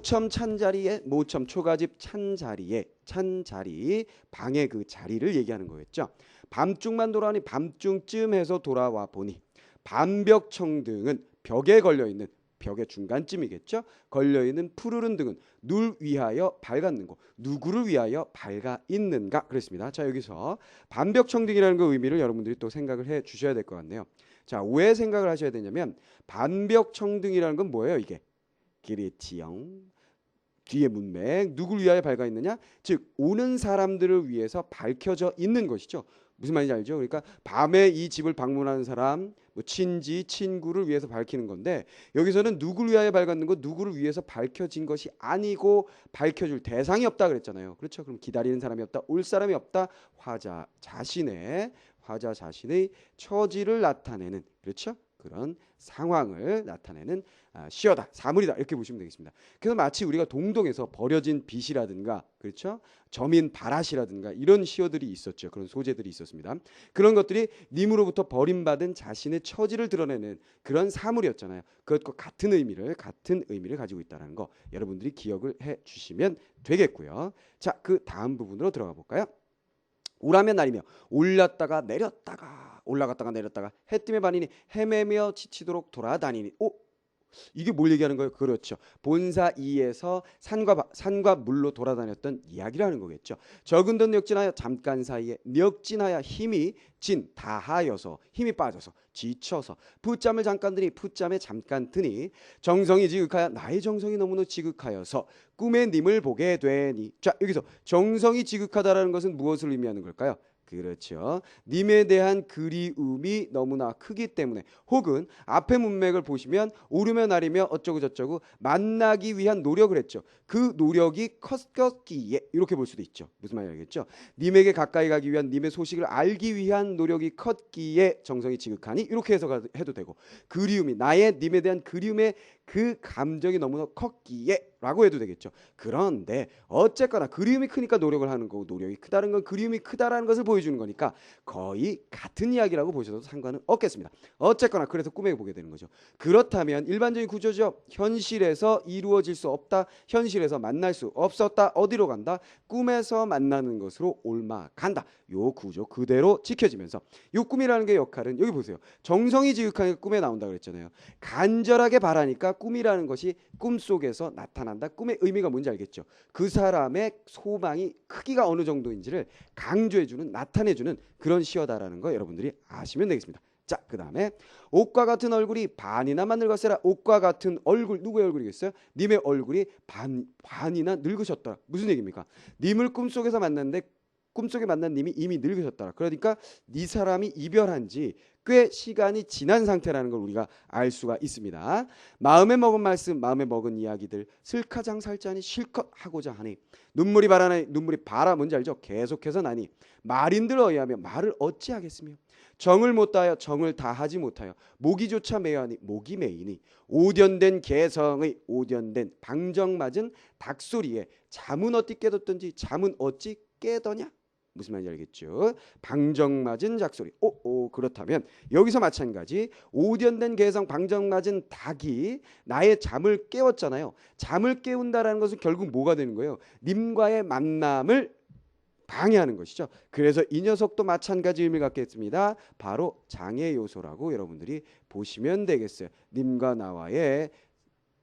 모첨 찬자리에 모첨 초가집 찬자리에 찬자리 방의 그 자리를 얘기하는 거였죠. 밤중만 돌아오니 밤중쯤 해서 돌아와 보니 반벽청등은 벽에 걸려있는 벽의 중간쯤이겠죠. 걸려있는 푸르른 등은 누를 위하여 밝았는고 누구를 위하여 밝아 있는가 그랬습니다. 자 여기서 반벽청등이라는 그 의미를 여러분들이 또 생각을 해 주셔야 될 것 같네요. 자 왜 생각을 하셔야 되냐면 반벽청등이라는 건 뭐예요 이게? 기리치형 뒤에 문맥 누구를 위하여 밝아 있느냐? 즉 오는 사람들을 위해서 밝혀져 있는 것이죠. 무슨 말인지 알죠? 그러니까 밤에 이 집을 방문하는 사람, 뭐 친지, 친구를 위해서 밝히는 건데 여기서는 누구를 위하여 밝았는 것, 누구를 위해서 밝혀진 것이 아니고 밝혀줄 대상이 없다 그랬잖아요. 그렇죠? 그럼 기다리는 사람이 없다, 올 사람이 없다. 화자 자신의 처지를 나타내는 그렇죠? 그런 상황을 나타내는 시어다, 사물이다 이렇게 보시면 되겠습니다. 그래서 마치 우리가 동동에서 버려진 빛이라든가 그렇죠? 점인 바랏이라든가 이런 시어들이 있었죠. 그런 소재들이 있었습니다. 그런 것들이 님으로부터 버림받은 자신의 처지를 드러내는 그런 사물이었잖아요. 그것과 같은 의미를 가지고 있다는 거 여러분들이 기억을 해 주시면 되겠고요. 자, 그 다음 부분으로 들어가 볼까요? 오라면 날이며 올랐다가 내렸다가 올라갔다가 내렸다가 해 뜸에 반이니 헤매며 지치도록 돌아다니니 이게 뭘 얘기하는 거예요? 그렇죠. 본사 2에서 산과 물로 돌아다녔던 이야기라는 거겠죠. 적은 듯 력진하여 잠깐 사이에 력진하여 힘이 다하여서 힘이 빠져서 지쳐서 풋잠을 잠깐 드니 풋잠에 잠깐 드니 정성이 지극하여 나의 정성이 너무나 지극하여서 꿈에 님을 보게 되니 자 여기서 정성이 지극하다라는 것은 무엇을 의미하는 걸까요? 그렇죠. 님에 대한 그리움이 너무나 크기 때문에 혹은 앞의 문맥을 보시면 오르며 나리며 어쩌고 저쩌고 만나기 위한 노력을 했죠. 그 노력이 컸기에 이렇게 볼 수도 있죠. 무슨 말인지 알겠죠? 님에게 가까이 가기 위한 님의 소식을 알기 위한 노력이 컸기에 정성이 지극하니 이렇게 해도 되고 그리움이 나의 님에 대한 그리움의 그 감정이 너무나 컸기에 라고 해도 되겠죠. 그런데 어쨌거나 그리움이 크니까 노력을 하는 거고 노력이 크다는 건 그리움이 크다라는 것을 보여주는 거니까 거의 같은 이야기라고 보셔도 상관은 없겠습니다. 어쨌거나 그래서 꿈에 보게 되는 거죠. 그렇다면 일반적인 구조죠. 현실에서 이루어질 수 없다. 현실에서 만날 수 없었다. 어디로 간다? 꿈에서 만나는 것으로 옮아간다. 요 구조 그대로 지켜지면서 요 꿈이라는 게 역할은 여기 보세요. 정성이 지극하게 꿈에 나온다 그랬잖아요. 간절하게 바라니까 꿈이라는 것이 꿈속에서 나타난다. 꿈의 의미가 뭔지 알겠죠? 그 사람의 소망이 크기가 어느 정도인지를 강조해주는 나타내주는 그런 시어다라는 거 여러분들이 아시면 되겠습니다. 자, 그 다음에 옷과 같은 얼굴이 반이나 늙었으라. 옷과 같은 얼굴 누구의 얼굴이겠어요? 님의 얼굴이 반이나 늙으셨더라. 무슨 얘기입니까? 님을 꿈속에서 만났는데 꿈속에 만난 님이 이미 늙으셨더라. 그러니까 이 사람이 이별한 지 꽤 시간이 지난 상태라는 걸 우리가 알 수가 있습니다. 마음에 먹은 말씀, 마음에 먹은 이야기들 슬카장살자니 실컷 하고자 하니 눈물이 바라 뭔지 알죠? 계속해서 나니 말인들 어이하며 말을 어찌하겠으며 정을 못 다하여 정을 다하지 못하여 모기조차 매여하니 목이 메이니 오련된 개성의 오련된 방정맞은 닭소리에 잠은 어찌 깨뒀던지 잠은 어찌 깨더냐? 무슨 말인지 알겠죠? 방정맞은 닭소리. 그렇다면 여기서 마찬가지 오련된 개성 방정맞은 닭이 나의 잠을 깨웠잖아요. 잠을 깨운다라는 것은 결국 뭐가 되는 거예요? 님과의 만남을 방해하는 것이죠. 그래서 이 녀석도 마찬가지 의미를 갖겠습니다. 바로 장애 요소라고 여러분들이 보시면 되겠어요. 님과 나와의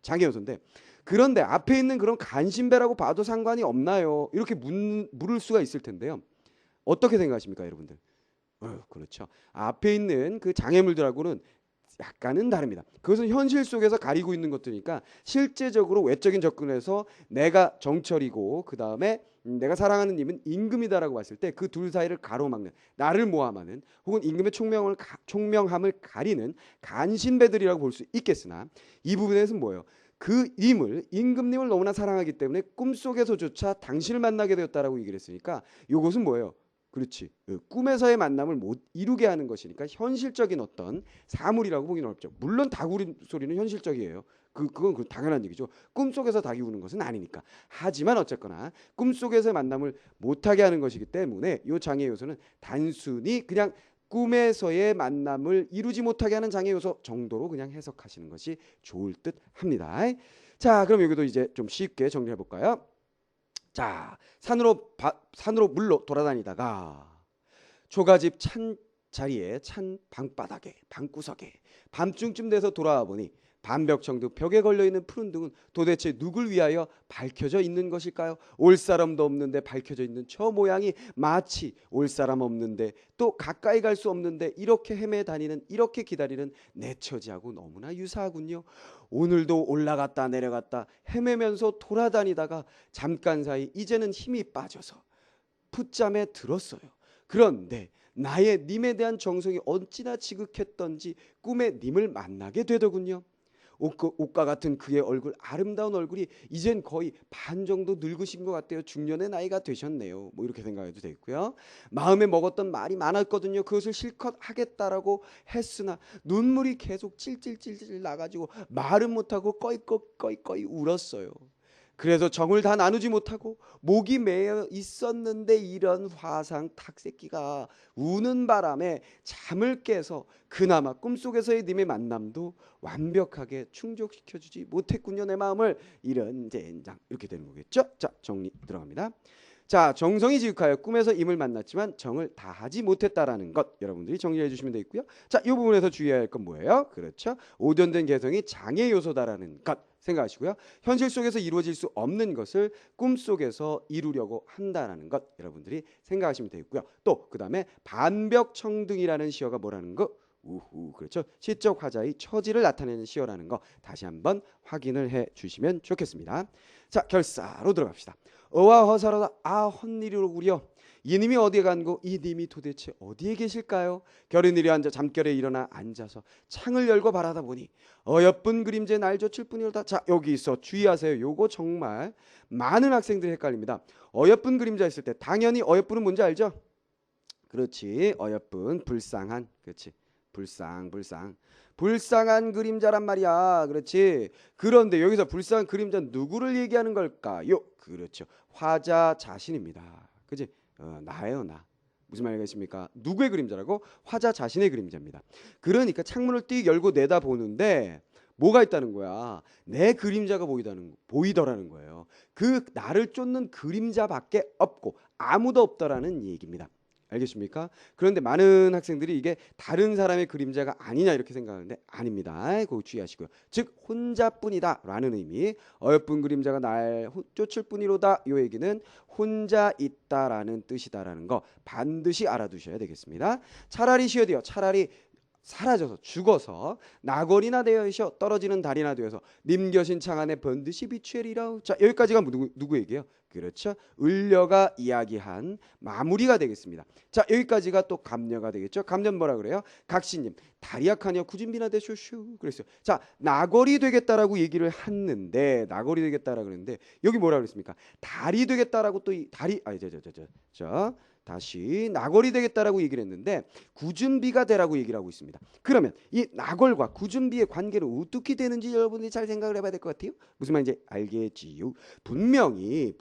장애 요소인데 그런데 앞에 있는 그런 간신배라고 봐도 상관이 없나요? 이렇게 물을 수가 있을 텐데요. 어떻게 생각하십니까, 여러분들? 그렇죠. 앞에 있는 그 장애물들하고는 약간은 다릅니다. 그것은 현실 속에서 가리고 있는 것들이니까 실제적으로 외적인 접근에서 내가 정철이고 그 다음에 내가 사랑하는 님은 임금이다라고 봤을 때 그 둘 사이를 가로막는 나를 모함하는 혹은 임금의 총명함을 가리는 간신배들이라고 볼 수 있겠으나 이 부분에서는 뭐예요? 그 임금님을 너무나 사랑하기 때문에 꿈속에서조차 당신을 만나게 되었다라고 얘기를 했으니까 이것은 뭐예요? 그렇지. 꿈에서의 만남을 못 이루게 하는 것이니까 현실적인 어떤 사물이라고 보기는 어렵죠. 물론 닭 우는 소리는 현실적이에요. 그건 당연한 얘기죠. 꿈속에서 닭이 우는 것은 아니니까. 하지만 어쨌거나 꿈속에서의 만남을 못하게 하는 것이기 때문에 이 장애 요소는 단순히 그냥 꿈에서의 만남을 이루지 못하게 하는 장애 요소 정도로 그냥 해석하시는 것이 좋을 듯 합니다. 자, 그럼 여기도 이제 좀 쉽게 정리해 볼까요? 자, 산으로 물로 돌아다니다가 초가집 찬 자리에 찬 방바닥에 방구석에 밤중쯤 돼서 돌아와 보니 반벽청도 벽에 걸려있는 푸른 등은 도대체 누굴 위하여 밝혀져 있는 것일까요? 올 사람도 없는데 밝혀져 있는 저 모양이 마치 올 사람 없는데 또 가까이 갈 수 없는데 이렇게 헤매 다니는, 이렇게 기다리는 내 처지하고 너무나 유사하군요. 오늘도 올라갔다 내려갔다 헤매면서 돌아다니다가 잠깐 사이 이제는 힘이 빠져서 풋잠에 들었어요. 그런데 나의 님에 대한 정성이 어찌나 지극했던지 꿈에 님을 만나게 되더군요. 옷과 같은 그의 얼굴, 아름다운 얼굴이 이젠 거의 반 정도 늙으신 것 같아요. 중년의 나이가 되셨네요. 뭐 이렇게 생각해도 되고요. 마음에 먹었던 말이 많았거든요. 그것을 실컷 하겠다라고 했으나 눈물이 계속 찔찔찔찔 나가지고 말은 못하고 꺼이꺼이 울었어요. 그래서 정을 다 나누지 못하고 목이 메어 있었는데 이런 화상 탁새끼가 우는 바람에 잠을 깨서 그나마 꿈속에서의 님의 만남도 완벽하게 충족시켜주지 못했군요. 내 마음을. 이런 젠장. 이렇게 되는 거겠죠. 자, 정리 들어갑니다. 자, 정성이 지극하여 꿈에서 임을 만났지만 정을 다하지 못했다라는 것 여러분들이 정리해 주시면 되겠고요. 자, 이 부분에서 주의해야 할 건 뭐예요? 그렇죠. 오전된 개성이 장애 요소다라는 것 생각하시고요. 현실 속에서 이루어질 수 없는 것을 꿈속에서 이루려고 한다라는 것 여러분들이 생각하시면 되겠고요. 또 그다음에 반벽청등이라는 시어가 뭐라는 거? 우후, 그렇죠. 시적 화자의 처지를 나타내는 시어라는 거 다시 한번 확인을 해 주시면 좋겠습니다. 자, 결사로 들어갑시다. 어와 허사로다 헛일이로구려. 이님이 어디에 간고 이님이 도대체 어디에 계실까요? 결은이리 앉아 잠결에 일어나 앉아서 창을 열고 바라다 보니 어여쁜 그림자에 날 젖힐 뿐이로다. 자, 여기서 주의하세요. 요거 정말 많은 학생들이 헷갈립니다. 어여쁜 그림자 있을 때 당연히 어여쁜은 뭔지 알죠? 그렇지. 어여쁜 불쌍한. 그렇지. 불쌍한 그림자란 말이야. 그렇지. 그런데 여기서 불쌍한 그림자는 누구를 얘기하는 걸까요? 그렇죠. 화자 자신입니다. 그치? 나예요, 나. 무슨 말이겠습니까? 누구의 그림자라고? 화자 자신의 그림자입니다. 그러니까 창문을 띡 열고 내다보는데 뭐가 있다는 거야? 내 그림자가 보이더라는 거예요. 그 나를 쫓는 그림자밖에 없고 아무도 없더라는 얘기입니다. 알겠습니까? 그런데 많은 학생들이 이게 다른 사람의 그림자가 아니냐 이렇게 생각하는데 아닙니다. 그거 주의하시고요. 즉 혼자뿐이다 라는 의미, 어여쁜 그림자가 날 쫓을 뿐이로다 이 얘기는 혼자 있다라는 뜻이다라는 거 반드시 알아두셔야 되겠습니다. 차라리 쉬어도요. 차라리 사라져서 죽어서 나거리나 되어서 떨어지는 달이나 되어서 님겨신 창 안에 번듯이 비추리라. 자, 여기까지가 누구 얘기예요? 그렇죠. 을려가 이야기한 마무리가 되겠습니다. 자, 여기까지가 또 감녀가 되겠죠. 감녀 뭐라 그래요? 각시님 다리 약하냐 구진비나 되쇼쇼 그랬어요. 자, 나거리 되겠다라고 얘기를 했는데 나거리 되겠다라 그랬는데 여기 뭐라 그랬습니까? 다리 되겠다라고 또 이 다리 다시 나걸이 되겠다라고 얘기를 했는데 구준비가 되라고 얘기를 하고 있습니다. 그러면 이 나걸과 구준비의 관계를 어떻게 되는지 여러분들이 잘 생각을 해봐야 될 것 같아요. 무슨 말인지 알겠지요? 분명히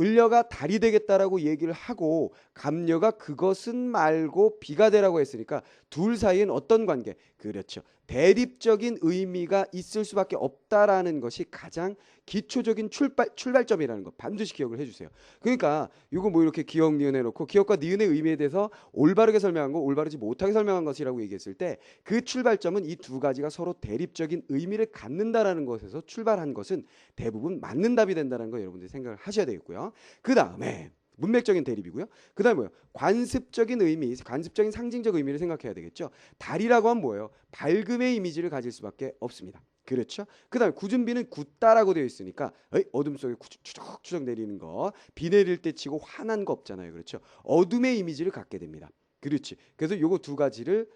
을려가 달이 되겠다라고 얘기를 하고 감녀가 그것은 말고 비가 되라고 했으니까 둘 사이엔 어떤 관계? 그렇죠. 대립적인 의미가 있을 수밖에 없다라는 것이 가장 기초적인 출발점이라는 거 반드시 기억을 해주세요. 그러니까 이거 뭐 이렇게 기억 니은 해놓고 기억과 니은의 의미에 대해서 올바르게 설명한 거 올바르지 못하게 설명한 것이라고 얘기했을 때 그 출발점은 이 두 가지가 서로 대립적인 의미를 갖는다라는 것에서 출발한 것은 대부분 맞는 답이 된다는 거 여러분들이 생각을 하셔야 되겠고요. 그 다음에 문맥적인 대립이고요. 그 다음에 뭐예요? 관습적인 의미, 관습적인 상징적 의미를 생각해야 되겠죠. 달이라고 하면 뭐예요? 밝음의 이미지를 가질 수밖에 없습니다. 그렇죠. 그 다음에 구준비는 굳다라고 되어 있으니까 어둠 속에 추적추적 내리는 거, 비 내릴 때 치고 화난 거 없잖아요. 그렇죠. 어둠의 이미지를 갖게 됩니다. 그렇지. 그래서 요거 두 가지를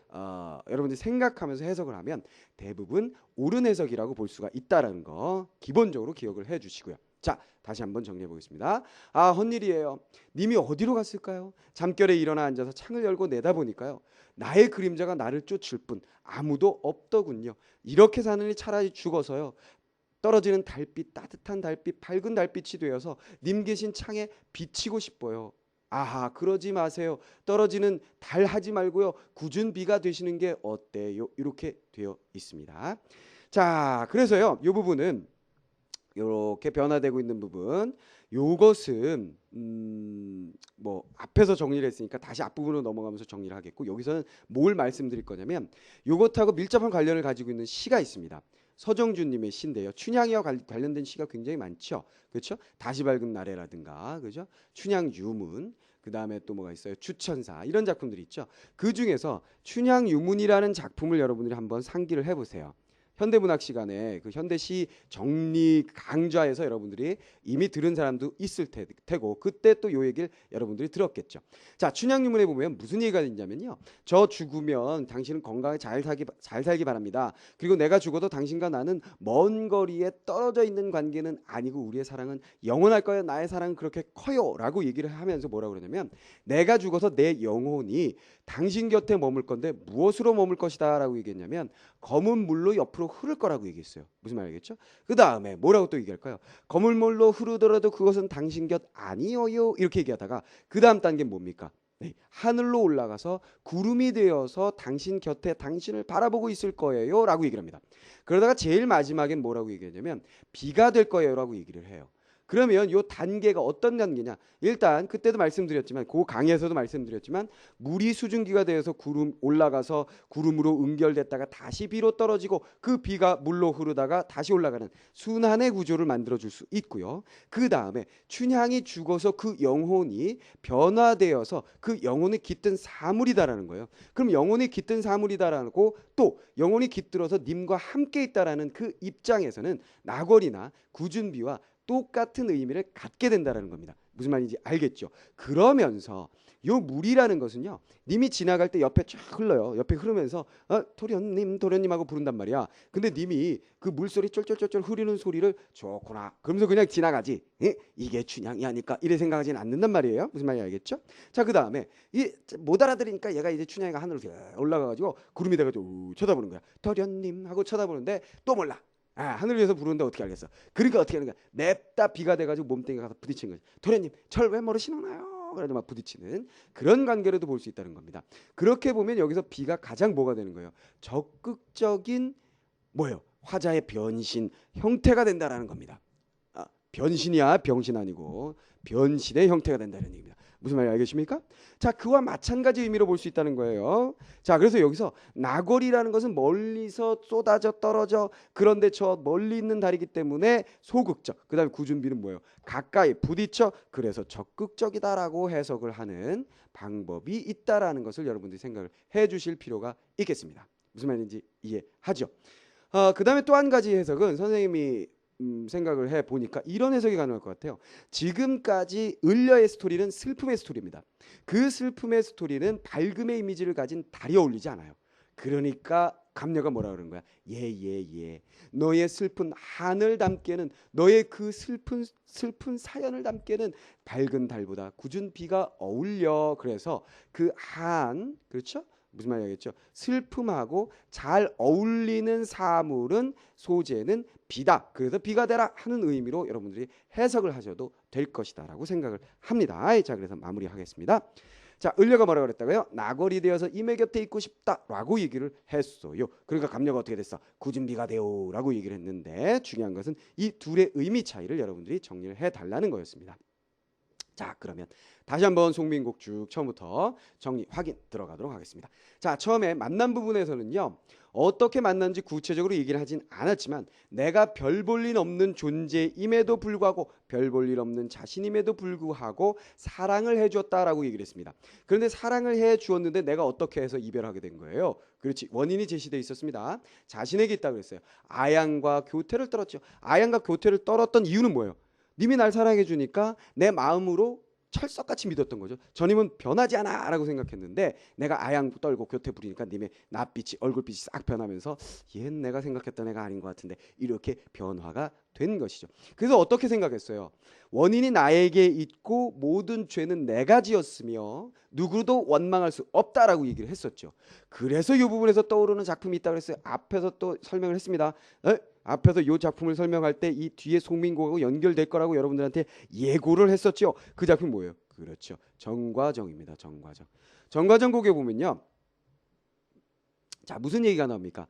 여러분들이 생각하면서 해석을 하면 대부분 옳은 해석이라고 볼 수가 있다라는 거 기본적으로 기억을 해주시고요. 자, 다시 한번 정리해 보겠습니다. 헛일이에요. 님이 어디로 갔을까요? 잠결에 일어나 앉아서 창을 열고 내다보니까요. 나의 그림자가 나를 쫓을 뿐 아무도 없더군요. 이렇게 사느니 차라리 죽어서요. 떨어지는 달빛, 따뜻한 달빛, 밝은 달빛이 되어서 님 계신 창에 비치고 싶어요. 아하, 그러지 마세요. 떨어지는 달 하지 말고요. 굳은 비가 되시는 게 어때요? 이렇게 되어 있습니다. 자, 그래서요. 이 부분은 이렇게 변화되고 있는 부분, 요것은 뭐 앞에서 정리를 했으니까 다시 앞부분으로 넘어가면서 정리를 하겠고, 여기서는 뭘 말씀드릴 거냐면 요것하고 밀접한 관련을 가지고 있는 시가 있습니다. 서정주님의 시인데요. 춘향이와 관련된 시가 굉장히 많죠. 그렇죠? 다시 밝은 날에라든가, 그죠? 춘향 유문, 그 다음에 또 뭐가 있어요? 주천사, 이런 작품들이 있죠. 그 중에서 춘향 유문이라는 작품을 여러분들이 한번 상기를 해보세요. 현대문학 시간에 그 현대시 정리 강좌에서 여러분들이 이미 들은 사람도 있을 테고, 그때 또 요 얘기를 여러분들이 들었겠죠. 자, 춘향유문에 보면 무슨 얘기가 있냐면요. 저 죽으면 당신은 건강하게 잘 살기 바랍니다. 그리고 내가 죽어도 당신과 나는 먼 거리에 떨어져 있는 관계는 아니고 우리의 사랑은 영원할 거예요. 나의 사랑은 그렇게 커요. 라고 얘기를 하면서 뭐라고 그러냐면, 내가 죽어서 내 영혼이 당신 곁에 머물 건데 무엇으로 머물 것이다 라고 얘기했냐면, 검은 물로 옆으로 흐를 거라고 얘기했어요. 무슨 말이겠죠? 그 다음에 뭐라고 또 얘기할까요? 검은 물로 흐르더라도 그것은 당신 곁 아니어요. 이렇게 얘기하다가 그 다음 단계는 뭡니까? 네, 하늘로 올라가서 구름이 되어서 당신 곁에 당신을 바라보고 있을 거예요 라고 얘기를 합니다. 그러다가 제일 마지막엔 뭐라고 얘기하냐면, 비가 될 거예요 라고 얘기를 해요. 그러면 요 단계가 어떤 단계냐? 일단 그때도 말씀드렸지만, 그 강의에서도 말씀드렸지만, 물이 수증기가 되어서 구름 올라가서 구름으로 응결됐다가 다시 비로 떨어지고, 그 비가 물로 흐르다가 다시 올라가는 순환의 구조를 만들어 줄 수 있고요. 그 다음에 춘향이 죽어서 그 영혼이 변화되어서 그 영혼이 깃든 사물이다라는 거예요. 그럼 영혼이 깃든 사물이다라고, 또 영혼이 깃들어서 님과 함께 있다라는 그 입장에서는 나궐이나 구준비와 똑같은 의미를 갖게 된다는 겁니다. 무슨 말인지 알겠죠? 그러면서 요 물이라는 것은요, 님이 지나갈 때 옆에 쫙 흘러요. 옆에 흐르면서 도련님 도련님 하고 부른단 말이야. 근데 님이 그 물소리 쫄쫄쫄쫄 흐르는 소리를 좋구나 그러면서 그냥 지나가지, 이게 춘향이 하니까 이래 생각하지는 않는단 말이에요. 무슨 말인지 알겠죠? 자, 그 다음에 못 알아들으니까 얘가 이제 춘향이가 하늘로 올라가가지고 구름이 돼가지고 쳐다보는 거야. 도련님 하고 쳐다보는데 또 몰라. 하늘 위에서 부르는데 어떻게 알겠어? 그러니까 어떻게 하는 거야? 냅다 비가 돼가지고 몸뚱이가 가서 부딪히는 거지. 도련님, 절 왜 모르시나요? 그래도 막 부딪히는 그런 관계로도 볼 수 있다는 겁니다. 그렇게 보면 여기서 비가 가장 뭐가 되는 거예요? 적극적인 뭐예요? 화자의 변신 형태가 된다라는 겁니다. 변신이야 병신 아니고 변신의 형태가 된다는 얘기입니다. 무슨 말인지 알겠습니까? 자, 그와 마찬가지 의미로 볼 수 있다는 거예요. 자, 그래서 여기서 나궐이라는 것은 멀리서 쏟아져 떨어져, 그런데 저 멀리 있는 달이기 때문에 소극적, 그 다음에 구준비는 뭐예요? 가까이 부딪혀, 그래서 적극적이다라고 해석을 하는 방법이 있다라는 것을 여러분들이 생각을 해 주실 필요가 있겠습니다. 무슨 말인지 이해하죠? 그 다음에 또 한 가지 해석은 선생님이 생각을 해보니까 이런 해석이 가능할 것 같아요. 지금까지 을려의 스토리는 슬픔의 스토리입니다. 그 슬픔의 스토리는 밝음의 이미지를 가진 달이 어울리지 않아요. 그러니까 감녀가 뭐라 그러는 거야? 예. 너의 슬픈 한을 담게는, 너의 그 슬픈 사연을 담게는 밝은 달보다 굳은 비가 어울려. 그래서 그 한, 그렇죠? 무슨 말이겠죠? 슬픔하고 잘 어울리는 사물은, 소재는 비다. 그래서 비가 되라 하는 의미로 여러분들이 해석을 하셔도 될 것이다 라고 생각을 합니다. 자, 그래서 마무리하겠습니다. 자, 을려가 뭐라고 그랬다고요? 나궐이 되어서 임의 곁에 있고 싶다라고 얘기를 했어요. 그러니까 감녀가 어떻게 됐어? 굳은 비가 되오 라고 얘기를 했는데, 중요한 것은 이 둘의 의미 차이를 여러분들이 정리를 해달라는 거였습니다. 자, 그러면 다시 한번 송민곡 쭉 처음부터 정리 확인 들어가도록 하겠습니다. 자, 처음에 만난 부분에서는요, 어떻게 만난지 구체적으로 얘기를 하진 않았지만, 내가 별 볼 일 없는 존재임에도 불구하고, 별 볼 일 없는 자신임에도 불구하고 사랑을 해주었다라고 얘기를 했습니다. 그런데 사랑을 해주었는데 내가 어떻게 해서 이별하게 된 거예요? 그렇지, 원인이 제시되어 있었습니다. 자신에게 있다고 그랬어요. 아양과 교태를 떨었죠. 아양과 교태를 떨었던 이유는 뭐예요? 님이 날 사랑해 주니까 내 마음으로 철석같이 믿었던 거죠. 저님은 변하지 않아 라고 생각했는데, 내가 아양 떨고 교태 부리니까 님의 낯빛이, 얼굴빛이 싹 변하면서 얘는 내가 생각했던 애가 아닌 것 같은데, 이렇게 변화가 된 것이죠. 그래서 어떻게 생각했어요? 원인이 나에게 있고 모든 죄는 내가 지었으며 누구도 원망할 수 없다라고 얘기를 했었죠. 그래서 이 부분에서 떠오르는 작품이 있다고 했어요. 앞에서 또 설명을 했습니다. 앞에서 이 작품을 설명할 때 이 뒤에 송민곡하고 연결될 거라고 여러분들한테 예고를 했었죠. 그 작품 뭐예요? 그렇죠, 정과정입니다. 정과정 곡에 보면요, 자, 무슨 얘기가 나옵니까?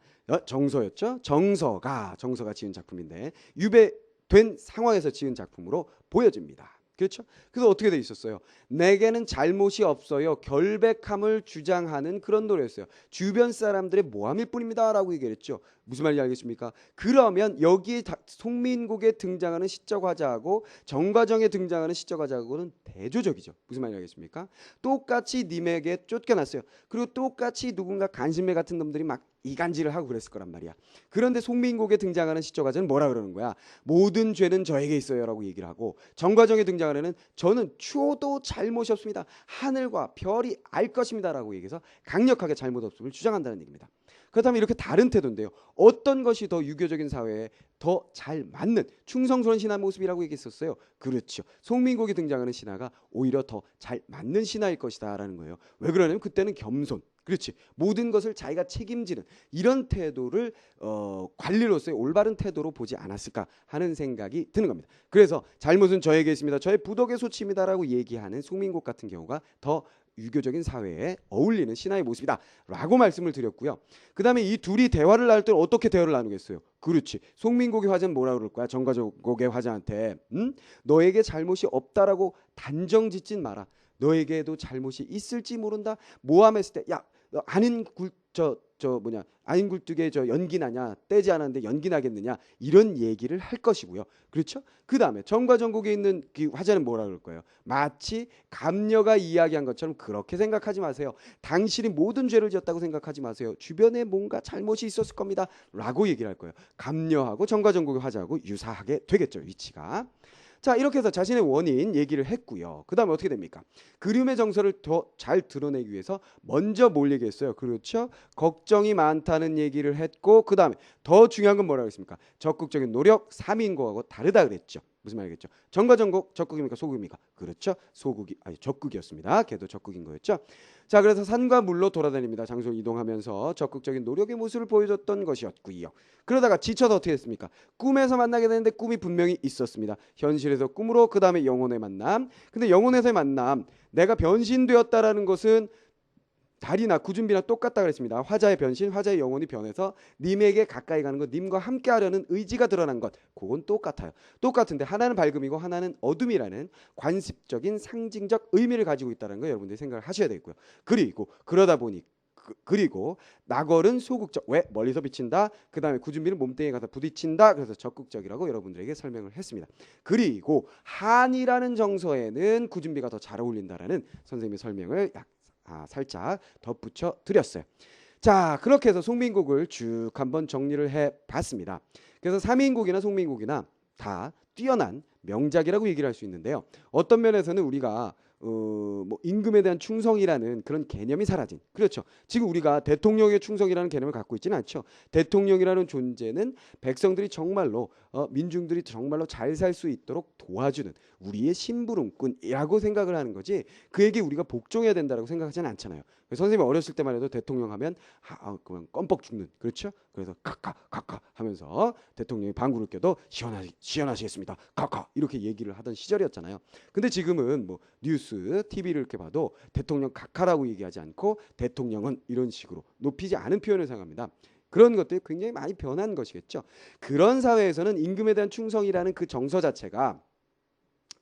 정서였죠. 정서가 지은 작품인데 유배된 상황에서 지은 작품으로 보여집니다. 그렇죠? 그래서 어떻게 돼 있었어요? 내게는 잘못이 없어요. 결백함을 주장하는 그런 노래였어요. 주변 사람들의 모함일 뿐입니다라고 얘기했죠. 무슨 말인지 알겠습니까? 그러면 여기에 송민곡에 등장하는 시적 화자하고 정과정에 등장하는 시적 화자하고는 대조적이죠. 무슨 말인지 알겠습니까? 똑같이 님에게 쫓겨났어요. 그리고 똑같이 누군가 간신매 같은 놈들이 막 이간질을 하고 그랬을 거란 말이야. 그런데 송민곡에 등장하는 시적 화자는 뭐라 그러는 거야? 모든 죄는 저에게 있어요라고 얘기를 하고, 정과정에 등장하는 애는 저는 추호도 잘못이 없습니다. 하늘과 별이 알 것입니다라고 얘기해서 강력하게 잘못 없음을 주장한다는 얘기입니다. 그렇다면 이렇게 다른 태도인데요. 어떤 것이 더 유교적인 사회에 더 잘 맞는 충성스러운 신화 모습이라고 얘기했었어요. 그렇죠. 송민곡이 등장하는 신화가 오히려 더 잘 맞는 신화일 것이다라는 거예요. 왜 그러냐면 그때는 겸손, 그렇지, 모든 것을 자기가 책임지는 이런 태도를 관리로서의 올바른 태도로 보지 않았을까 하는 생각이 드는 겁니다. 그래서 잘못은 저에게 있습니다. 저의 부덕의 소치입니다라고 얘기하는 송민곡 같은 경우가 더 유교적인 사회에 어울리는 신화의 모습이다 라고 말씀을 드렸고요. 그 다음에 이 둘이 대화를 나눌 때 어떻게 대화를 나누겠어요? 그렇지, 송민곡의 화자는 뭐라 그럴 거야? 정과정곡의 화자한테 너에게 잘못이 없다라고 단정 짓진 마라. 너에게도 잘못이 있을지 모른다. 모함했을 때 야, 너 아닌 아닌 굴뚝에 저 연기 나냐, 떼지 않았는데 연기 나겠느냐, 이런 얘기를 할 것이고요. 그렇죠? 그 다음에 정과정곡에 있는 그 화자는 뭐라 그럴 거예요? 마치 감녀가 이야기한 것처럼 그렇게 생각하지 마세요. 당신이 모든 죄를 지었다고 생각하지 마세요. 주변에 뭔가 잘못이 있었을 겁니다 라고 얘기를 할 거예요. 감녀하고 정과정곡의 화자하고 유사하게 되겠죠, 위치가. 자, 이렇게 해서 자신의 원인 얘기를 했고요. 그 다음에 어떻게 됩니까? 그림의 정서를 더 잘 드러내기 위해서 먼저 뭘 얘기했어요? 그렇죠? 걱정이 많다는 얘기를 했고, 그 다음에 더 중요한 건 뭐라고 했습니까? 적극적인 노력, 삼인곡하고 다르다 그랬죠. 무슨 말이겠죠? 정과정곡 적극입니까? 소극입니까? 그렇죠. 적극이었습니다. 걔도 적극인 거였죠. 자, 그래서 산과 물로 돌아다닙니다. 장소를 이동하면서 적극적인 노력의 모습을 보여줬던 것이었고요. 그러다가 지쳐서 어떻게 했습니까? 꿈에서 만나게 되는데 꿈이 분명히 있었습니다. 현실에서 꿈으로, 그 다음에 영혼의 만남. 근데 영혼에서의 만남, 내가 변신되었다라는 것은 달이나 구준비나 똑같다 그랬습니다. 화자의 변신, 화자의 영혼이 변해서 님에게 가까이 가는 것, 님과 함께 하려는 의지가 드러난 것, 그건 똑같아요. 똑같은데 하나는 밝음이고 하나는 어둠이라는 관습적인 상징적 의미를 가지고 있다는 거 여러분들이 생각을 하셔야 되겠고요. 그리고 그러다 보니 그리고 낙월은 소극적, 왜? 멀리서 비친다. 그 다음에 구준비는 몸뚱이에 가서 부딪힌다. 그래서 적극적이라고 여러분들에게 설명을 했습니다. 그리고 한이라는 정서에는 구준비가 더 잘 어울린다라는 선생님의 설명을 살짝 덧붙여 드렸어요. 자, 그렇게 해서 송민곡을 쭉 한번 정리를 해봤습니다. 그래서 삼인곡이나 송민곡이나 다 뛰어난 명작이라고 얘기를 할 수 있는데요. 어떤 면에서는 우리가 뭐 임금에 대한 충성이라는 그런 개념이 사라진, 그렇죠. 지금 우리가 대통령의 충성이라는 개념을 갖고 있지는 않죠. 대통령이라는 존재는 백성들이 정말로 민중들이 정말로 잘 살 수 있도록 도와주는 우리의 심부름꾼이라고 생각을 하는 거지, 그에게 우리가 복종해야 된다고 생각하지는 않잖아요. 선생님이 어렸을 때만 해도 대통령 하면 그냥 껌뻑 죽는, 그렇죠. 그래서 카카 하면서 대통령이 방구를 껴도 시원하시겠습니다 카카 이렇게 얘기를 하던 시절이었잖아요. 근데 지금은 뭐 뉴스, TV를 이렇게 봐도 대통령 카카라고 얘기하지 않고 대통령은 이런 식으로 높이지 않은 표현을 사용합니다. 그런 것들이 굉장히 많이 변한 것이겠죠. 그런 사회에서는 임금에 대한 충성이라는 그 정서 자체가,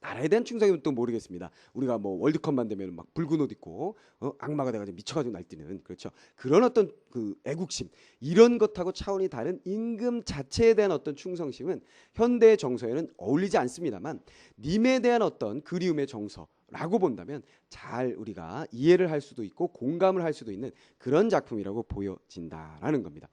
나라에 대한 충성이면 또 모르겠습니다. 우리가 뭐 월드컵만 되면 막 붉은 옷 입고 악마가 돼가지고 미쳐가지고 날뛰는, 그렇죠. 그런 어떤 그 애국심, 이런 것하고 차원이 다른 임금 자체에 대한 어떤 충성심은 현대의 정서에는 어울리지 않습니다만, 님에 대한 어떤 그리움의 정서라고 본다면 잘 우리가 이해를 할 수도 있고 공감을 할 수도 있는 그런 작품이라고 보여진다라는 겁니다.